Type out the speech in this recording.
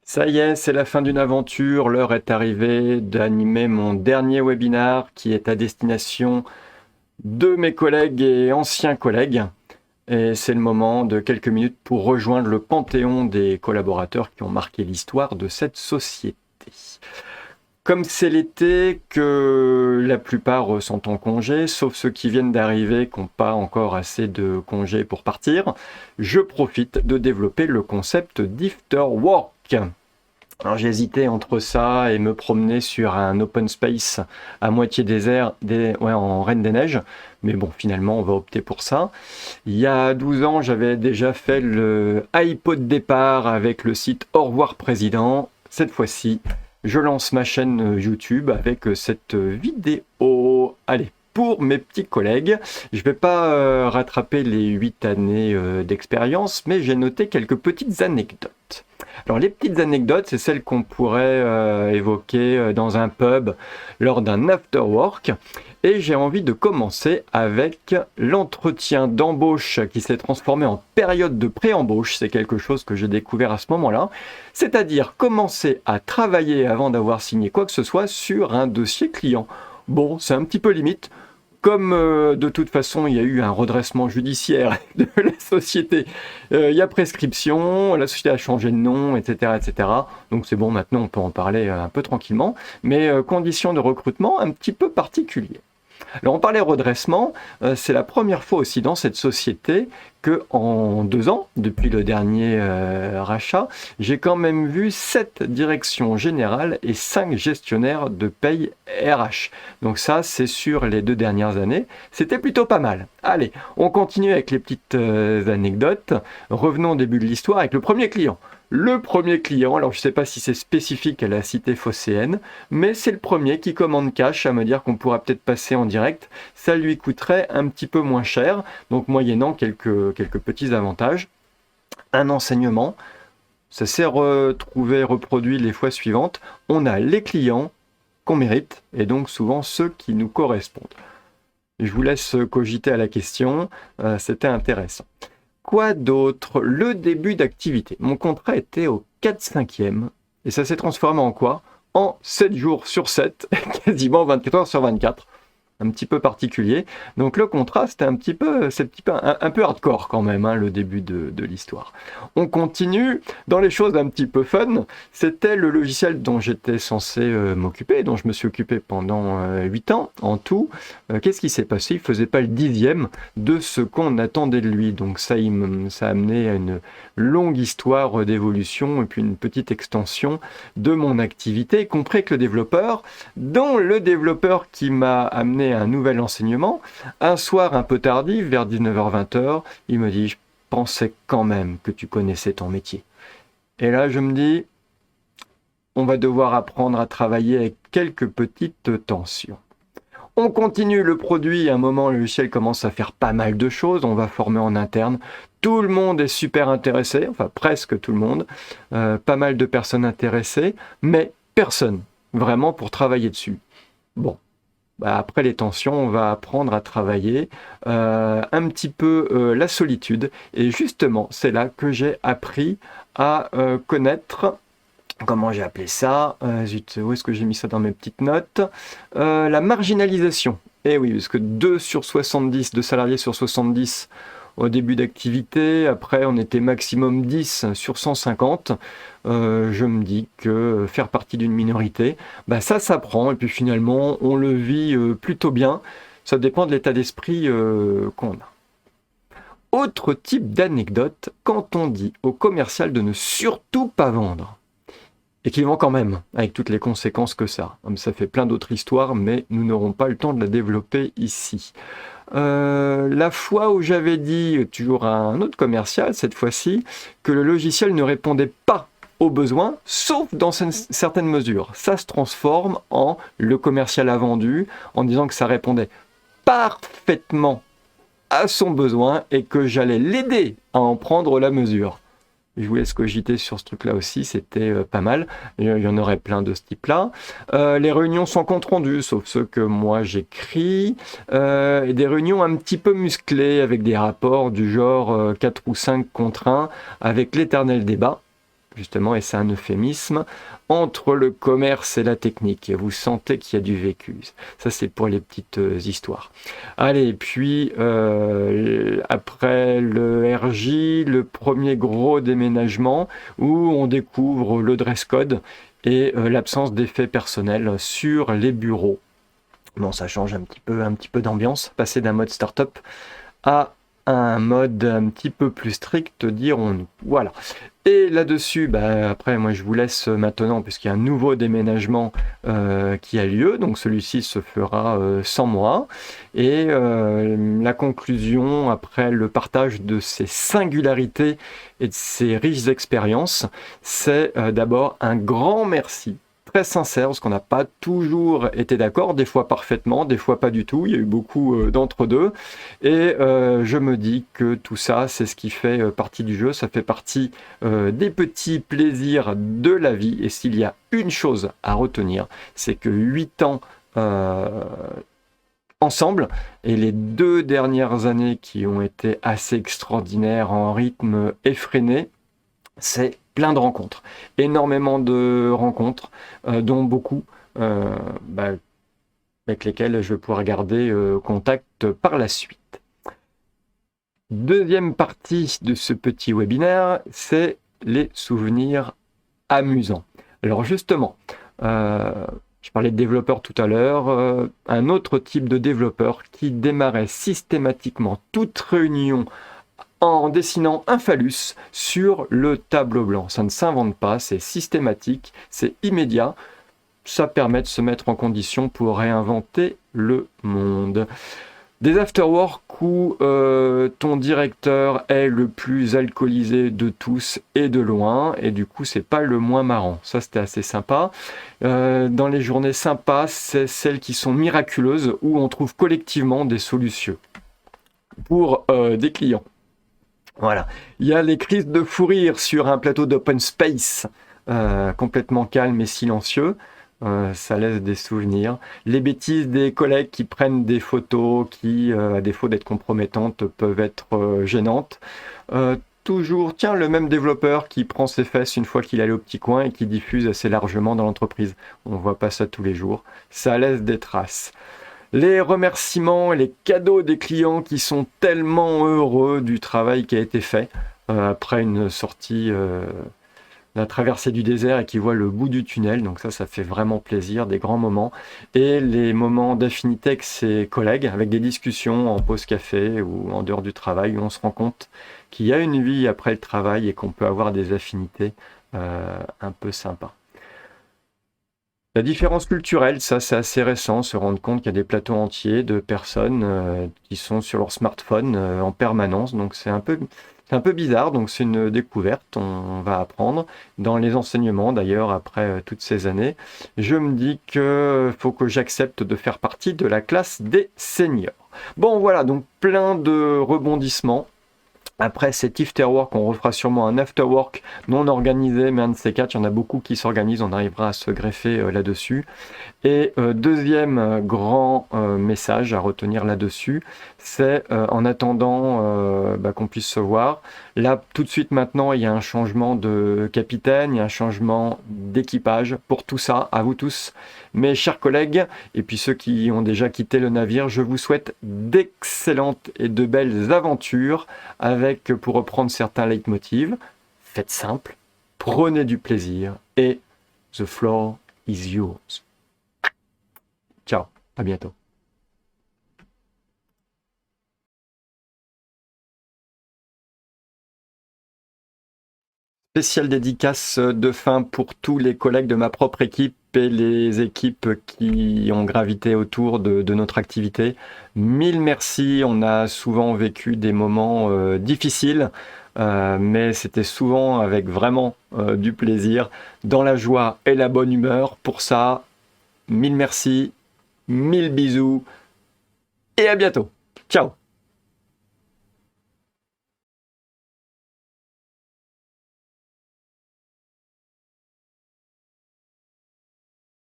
Ça y est, c'est la fin d'une aventure. L'heure est arrivée d'animer mon dernier webinar qui est à destination de mes collègues et anciens collègues. Et c'est le moment de quelques minutes pour rejoindre le panthéon des collaborateurs qui ont marqué l'histoire de cette société. Comme c'est l'été, que la plupart sont en congé, sauf ceux qui viennent d'arriver, qui n'ont pas encore assez de congés pour partir, je profite de développer le concept d'Afterwork. Alors j'ai hésité entre ça et me promener sur un open space à moitié désert en Reine des Neiges. Mais bon, finalement, on va opter pour ça. Il y a 12 ans, j'avais déjà fait le iPod départ avec le site Au revoir Président. Cette fois-ci, je lance ma chaîne YouTube avec cette vidéo. Allez, pour mes petits collègues, je ne vais pas rattraper les 8 années d'expérience, mais j'ai noté quelques petites anecdotes. Alors les petites anecdotes, c'est celles qu'on pourrait évoquer dans un pub lors d'un after work. Et j'ai envie de commencer avec l'entretien d'embauche qui s'est transformé en période de pré-embauche. C'est quelque chose que j'ai découvert à ce moment-là. C'est-à-dire commencer à travailler avant d'avoir signé quoi que ce soit sur un dossier client. Bon, c'est un petit peu limite. Comme de toute façon il y a eu un redressement judiciaire de la société, il y a prescription, la société a changé de nom, etc. etc. Donc c'est bon, maintenant on peut en parler un peu tranquillement, mais conditions de recrutement un petit peu particulières. Alors on parlait redressement, c'est la première fois aussi dans cette société que en 2 ans, depuis le dernier rachat, j'ai quand même vu 7 directions générales et 5 gestionnaires de paye RH. Donc ça, c'est sur les 2 dernières années. C'était plutôt pas mal. Allez, on continue avec les petites anecdotes. Revenons au début de l'histoire avec le premier client. Le premier client, alors je ne sais pas si c'est spécifique à la cité phocéenne, mais c'est le premier qui commande cash à me dire qu'on pourra peut-être passer en direct. Ça lui coûterait un petit peu moins cher, donc moyennant quelques petits avantages. Un enseignement, ça s'est reproduit les fois suivantes. On a les clients qu'on mérite, et donc souvent ceux qui nous correspondent. Je vous laisse cogiter à la question, c'était intéressant. Quoi d'autre? Le début d'activité. Mon contrat était au 4/5e et ça s'est transformé en quoi? En 7 jours sur 7, quasiment 24 heures sur 24. Un petit peu particulier. Donc le contrat, c'était un peu hardcore quand même, hein, le début de l'histoire. On continue dans les choses un petit peu fun. C'était le logiciel dont j'étais censé m'occuper, dont je me suis occupé pendant 8 ans en tout. Qu'est-ce qui s'est passé? Il ne faisait pas le 10e de ce qu'on attendait de lui. Donc ça a amené à une longue histoire d'évolution et puis une petite extension de mon activité, y compris avec le développeur, dont le développeur qui m'a amené un nouvel enseignement. Un soir un peu tardif, vers 19h-20h, il me dit « Je pensais quand même que tu connaissais ton métier. » Et là, je me dis « On va devoir apprendre à travailler avec quelques petites tensions. » On continue le produit, à un moment le logiciel commence à faire pas mal de choses, on va former en interne. Tout le monde est super intéressé, enfin presque tout le monde, pas mal de personnes intéressées, mais personne vraiment pour travailler dessus. Bon, après les tensions, on va apprendre à travailler un petit peu la solitude. Et justement, c'est là que j'ai appris à connaître, comment j'ai appelé ça, zut, où est-ce que j'ai mis ça dans mes petites notes, la marginalisation. Et oui, parce que 2 salariés sur 70 au début d'activité, après on était maximum 10 sur 150. Je me dis que faire partie d'une minorité, ça s'apprend et puis finalement on le vit plutôt bien. Ça dépend de l'état d'esprit qu'on a. Autre type d'anecdote, quand on dit au commercial de ne surtout pas vendre, et qu'il vend quand même, avec toutes les conséquences que ça. Ça fait plein d'autres histoires, mais nous n'aurons pas le temps de la développer ici. La fois où j'avais dit, toujours à un autre commercial cette fois-ci, que le logiciel ne répondait pas aux besoins, sauf dans certaines mesures. Ça se transforme en le commercial a vendu, en disant que ça répondait parfaitement à son besoin et que j'allais l'aider à en prendre la mesure. Je vous laisse cogiter sur ce truc-là aussi, c'était pas mal. Il y en aurait plein de ce type-là. Les réunions sans compte rendu, sauf ceux que moi j'écris. Et des réunions un petit peu musclées, avec des rapports du genre 4 ou 5 contre 1, avec l'éternel débat. justement, et c'est un euphémisme, entre le commerce et la technique. Et vous sentez qu'il y a du vécu. Ça, c'est pour les petites histoires. Allez, et puis, après le RJ, le premier gros déménagement, où on découvre le dress code et l'absence d'effets personnels sur les bureaux. Bon, ça change un petit peu d'ambiance, passer d'un mode startup à un mode un petit peu plus strict, dirons-nous. Voilà. Et là-dessus, après, moi, je vous laisse maintenant, puisqu'il y a un nouveau déménagement qui a lieu. Donc, celui-ci se fera sans moi. Et la conclusion, après le partage de ces singularités et de ces riches expériences, c'est d'abord un grand merci très sincère, parce qu'on n'a pas toujours été d'accord, des fois parfaitement, des fois pas du tout, il y a eu beaucoup d'entre-deux, et je me dis que tout ça, c'est ce qui fait partie du jeu, ça fait partie des petits plaisirs de la vie, et s'il y a une chose à retenir, c'est que 8 ans ensemble, et les 2 dernières années qui ont été assez extraordinaires en rythme effréné, c'est plein de rencontres, énormément de rencontres, dont beaucoup avec lesquelles je vais pouvoir garder contact par la suite. Deuxième partie de ce petit webinaire, c'est les souvenirs amusants. Alors justement, je parlais de développeurs tout à l'heure, un autre type de développeur qui démarrait systématiquement toute réunion en dessinant un phallus sur le tableau blanc. Ça ne s'invente pas, c'est systématique, c'est immédiat. Ça permet de se mettre en condition pour réinventer le monde. Des afterwork où ton directeur est le plus alcoolisé de tous et de loin, et du coup c'est pas le moins marrant. Ça c'était assez sympa. Dans les journées sympas, c'est celles qui sont miraculeuses, où on trouve collectivement des solutions pour des clients. Voilà. Il y a les crises de fou rire sur un plateau d'open space, complètement calme et silencieux. Ça laisse des souvenirs. Les bêtises des collègues qui prennent des photos qui, à défaut d'être compromettantes, peuvent être gênantes. Toujours, tiens, le même développeur qui prend ses fesses une fois qu'il est allé au petit coin et qui diffuse assez largement dans l'entreprise. On ne voit pas ça tous les jours. Ça laisse des traces. Les remerciements et les cadeaux des clients qui sont tellement heureux du travail qui a été fait après une sortie la traversée du désert et qui voit le bout du tunnel. Donc ça fait vraiment plaisir, des grands moments. Et les moments d'affinité avec ses collègues, avec des discussions en pause café ou en dehors du travail, où on se rend compte qu'il y a une vie après le travail et qu'on peut avoir des affinités un peu sympas. La différence culturelle, ça c'est assez récent, se rendre compte qu'il y a des plateaux entiers de personnes qui sont sur leur smartphone en permanence, donc c'est un peu bizarre, donc c'est une découverte, on va apprendre. Dans les enseignements d'ailleurs, après toutes ces années, je me dis qu'il faut que j'accepte de faire partie de la classe des seniors. Bon voilà, donc plein de rebondissements. Après cet afterwork, on refera sûrement un afterwork non organisé, mais un de ces quatre, il y en a beaucoup qui s'organisent, on arrivera à se greffer là-dessus. Et deuxième grand message à retenir là-dessus, c'est en attendant qu'on puisse se voir. Là, tout de suite maintenant, il y a un changement de capitaine, il y a un changement d'équipage. Pour tout ça, à vous tous, mes chers collègues, et puis ceux qui ont déjà quitté le navire, je vous souhaite d'excellentes et de belles aventures avec, pour reprendre certains leitmotivs, faites simple, prenez du plaisir et the floor is yours. Ciao, à bientôt. Spéciale dédicace de fin pour tous les collègues de ma propre équipe et les équipes qui ont gravité autour de notre activité. Mille merci, on a souvent vécu des moments difficiles, mais c'était souvent avec vraiment du plaisir, dans la joie et la bonne humeur. Pour ça, mille merci, mille bisous et à bientôt. Ciao.